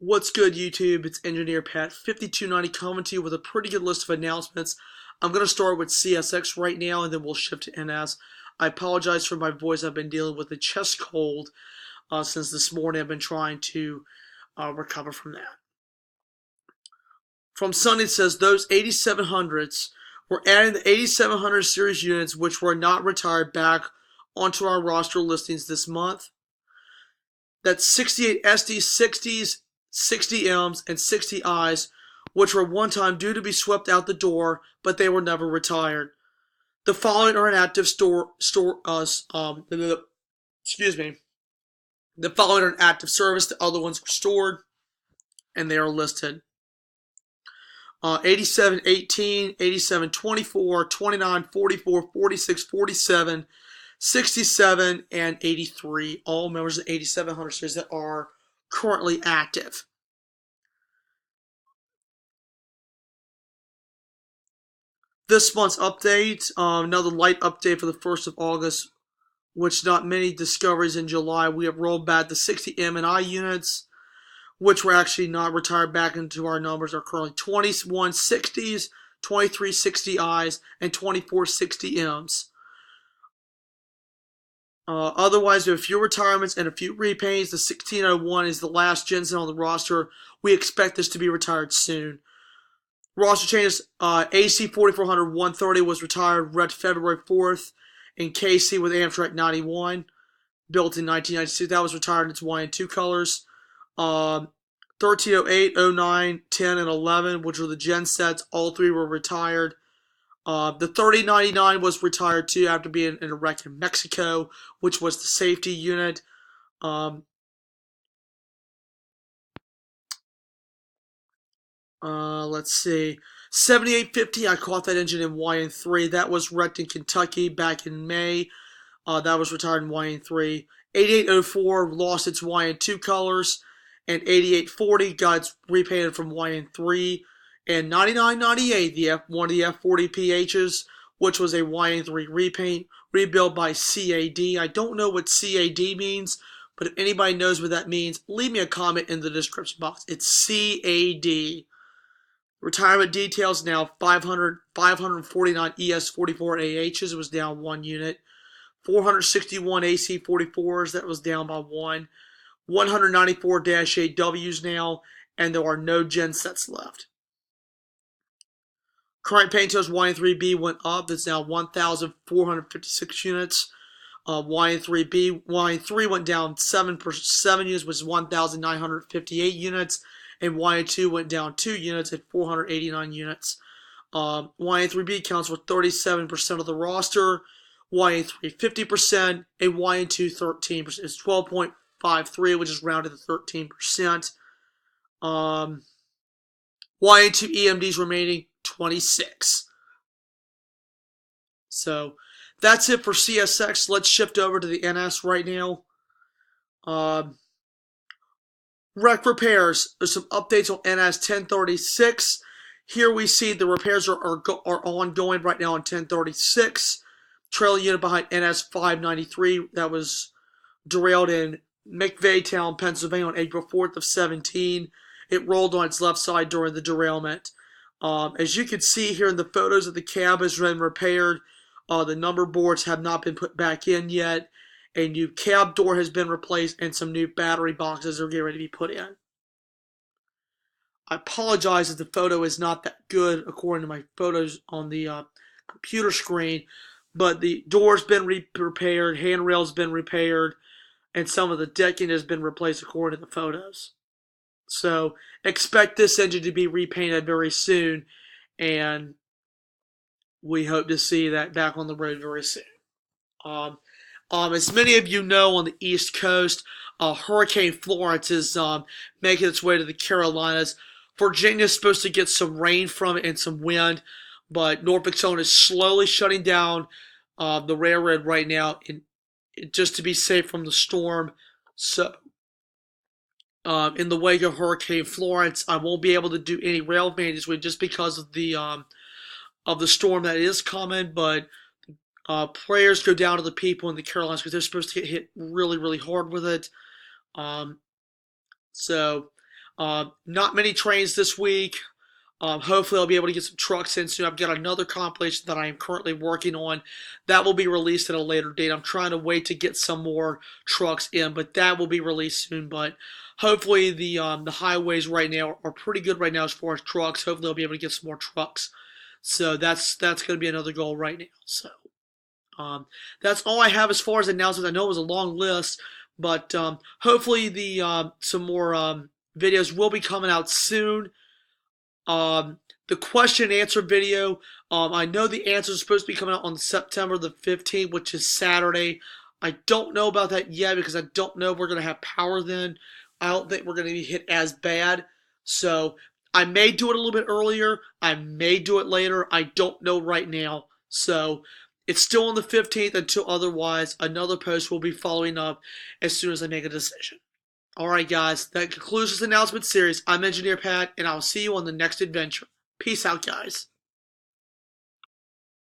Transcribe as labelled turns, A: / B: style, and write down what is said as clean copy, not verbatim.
A: What's good, YouTube? It's Engineer Pat 5290 coming to you with a pretty good list of announcements. I'm going to start with CSX right now, and then we'll shift to NS. I apologize for my voice. I've been dealing with a chest cold since this morning. I've been trying to recover from that. From Sunday, it says those 8700s, we're adding the 8700 series units which were not retired back onto our roster listings this month. That's 68 SD 60s, 60 M's, and 60 I's, which were one time due to be swept out the door, but they were never retired. The following are in active The following are in active service. The other ones were stored, and they are listed. 8718, 8724, 29, 44, 46, 47, 67, and 83. All members of the 8700 series that are currently active. This month's update, another light update for the 1st of August, which not many discoveries in July. We have rolled back the 60 M and I units, which were actually not retired back into our numbers, are currently 21 60s, 23 60 I's, and 24 60 M's. Otherwise, we have a few retirements and a few repaints. The 1601 is the last Jensen on the roster. We expect this to be retired soon. Roster changes, AC 4400 130 was retired, read February 4th, and KC with Amtrak 91, built in 1992. That was retired in its YN2 colors. 1308, 09, 10, and 11, which were the gen sets, all three were retired. The 3099 was retired too after being in a wreck in Mexico, which was the safety unit. Let's see. 7850, I caught that engine in YN3. That was wrecked in Kentucky back in May. That was retired in YN3. 8804 lost its YN2 colors. And 8840 got its repainted from YN3. And 9998, one of the F40 PHs, which was a YN3 repaint, rebuilt by CAD. I don't know what CAD means, but if anybody knows what that means, leave me a comment in the description box. It's CAD. Retirement details now 549 ES44 AHs, it was down one unit. 461 AC44s, that was down by one. 194-8Ws now, and there are no gen sets left. Current paint totals YN3B went up. It's now 1,456 units. YN3 went down 7 units, which is 1,958 units. And YN2 went down 2 units at 489 units. YN3B counts for 37% of the roster. YN3 50%, and YN2 13%. It's 12.53, which is rounded to 13%. YN2 EMDs remaining 26. So that's it for CSX. Let's shift over to the NS right now. Wreck repairs. There's some updates on NS 1036. Here we see the repairs are ongoing right now on 1036. Trailer unit behind NS 593 that was derailed in McVeigh, Pennsylvania on April 4th of 17. It rolled on its left side during the derailment. As you can see here in the photos of the cab has been repaired. The number boards have not been put back in yet. A new cab door has been replaced, and some new battery boxes are getting ready to be put in. I apologize if the photo is not that good according to my photos on the computer screen, but the door's been repaired, handrail's been repaired, and some of the decking has been replaced according to the photos. So expect this engine to be repainted very soon, and we hope to see that back on the road very soon. As many of you know, on the East Coast, Hurricane Florence is making its way to the Carolinas. Virginia's supposed to get some rain from it and some wind, but Norfolk Southern is slowly shutting down the railroad right now just to be safe from the storm. So, in the wake of Hurricane Florence, I won't be able to do any rail maintenance this week just because of the storm that is coming, but prayers go down to the people in the Carolinas because they're supposed to get hit really, really hard with it. So Not many trains this week. Hopefully I'll be able to get some trucks in soon. I've got another compilation that I am currently working on. That will be released at a later date. I'm trying to wait to get some more trucks in, but that will be released soon. But hopefully the highways right now are pretty good right now as far as trucks. Hopefully I'll be able to get some more trucks. So that's going to be another goal right now. So that's all I have as far as announcements. I know it was a long list, but hopefully the some more videos will be coming out soon. The question and answer video, I know the answer is supposed to be coming out on September the 15th, which is Saturday. I don't know about that yet because I don't know if we're going to have power then. I don't think we're going to be hit as bad. So I may do it a little bit earlier. I may do it later. I don't know right now. So it's still on the 15th until otherwise. Another post will be following up as soon as I make a decision. Alright guys, that concludes this announcement series. I'm Engineer Pat, and I'll see you on the next adventure. Peace out, guys.